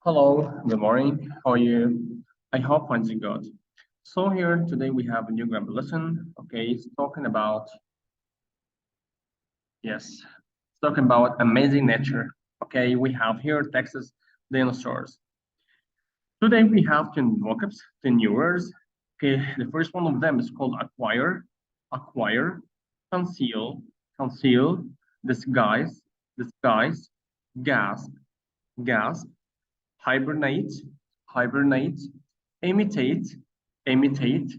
Hello, good morning. How are you? I hope I'm doing good. So here today we have a new grammar lesson. Okay, it's talking about amazing nature. Okay, we have here Texas dinosaurs. Today we have 10 vocabs, 10 new words. Okay, the first one of them is called acquire, conceal, disguise, gasp, gasp, hibernate, hibernate, imitate, imitate,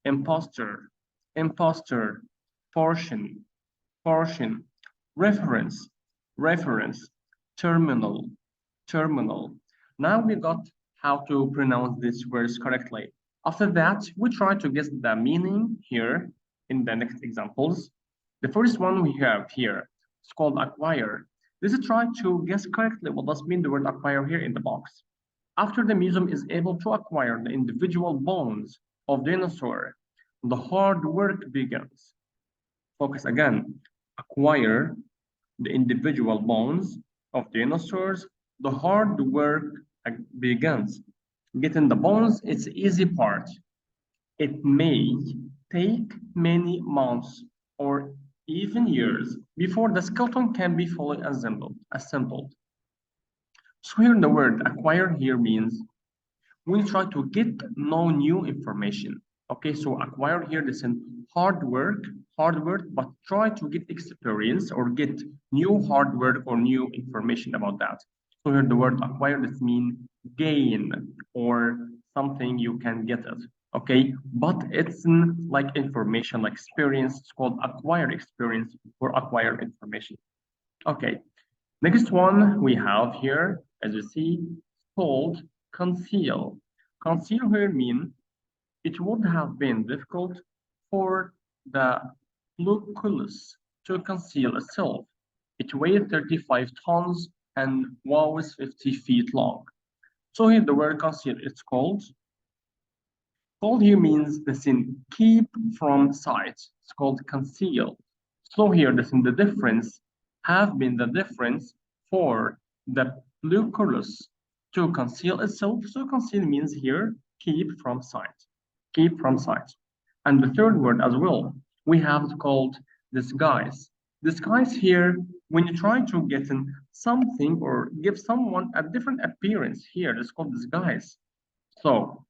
imposter, imposter, portion, portion, reference, reference, terminal, terminal. Now we got how to pronounce these words correctly. After that, we try to guess the meaning here in the next examples. The first one we have here is called acquire. Let's try to guess correctly what does mean the word acquire here in the box. After the museum is able to acquire the individual bones of dinosaur, the hard work begins. Focus again. Acquire the individual bones of dinosaurs, the hard work begins. Getting the bones, it's the easy part. It may take many months or even years before the skeleton can be fully assembled. So here the word acquire here means we try to get no new information. Okay, so acquire here this in hard work, but try to get experience or get new hard work or new information about that. So here the word acquire this means gain or something you can get it. Okay, but it's like information, like experience. It's called acquired experience or acquired information. Okay, next one we have here, as you see, called conceal. Conceal here means it would have been difficult for the Lucullus to conceal itself. It weighed 35 tons and was 50 feet long. So here the word conceal, it's called. Called here means the sin keep from sight. It's called conceal. So here the difference have been the difference for the Lucullus to conceal itself. So conceal means here keep from sight. Keep from sight. And the third word as well, we have called disguise. Disguise here, when you try to get in something or give someone a different appearance here, it's called disguise. So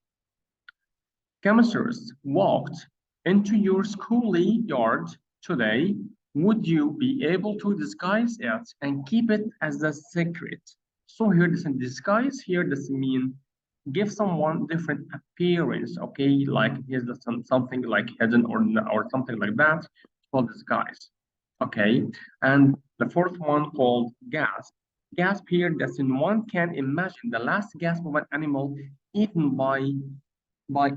chemisters walked into your schoolyard today, would you be able to disguise it and keep it as a secret? So here this in disguise here does mean give someone different appearance, okay? Like here's something like hidden or something like that. It's called disguise, okay? And the fourth one called gasp. Gasp here that's in one can imagine the last gasp of an animal eaten by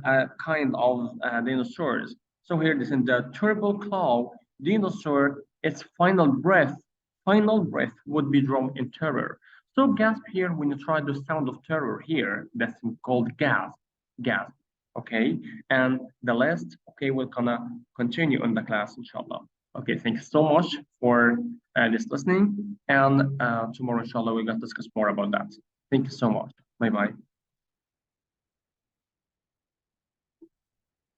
a kind of dinosaurs. So here this in the terrible claw dinosaur, its final breath would be drawn in terror. So gasp here, when you try the sound of terror here, that's called gasp, gasp, okay? And the last, okay, we're gonna continue in the class, inshallah. Okay, thanks so much for this listening. And tomorrow, inshallah, we're gonna discuss more about that. Thank you so much. Bye-bye.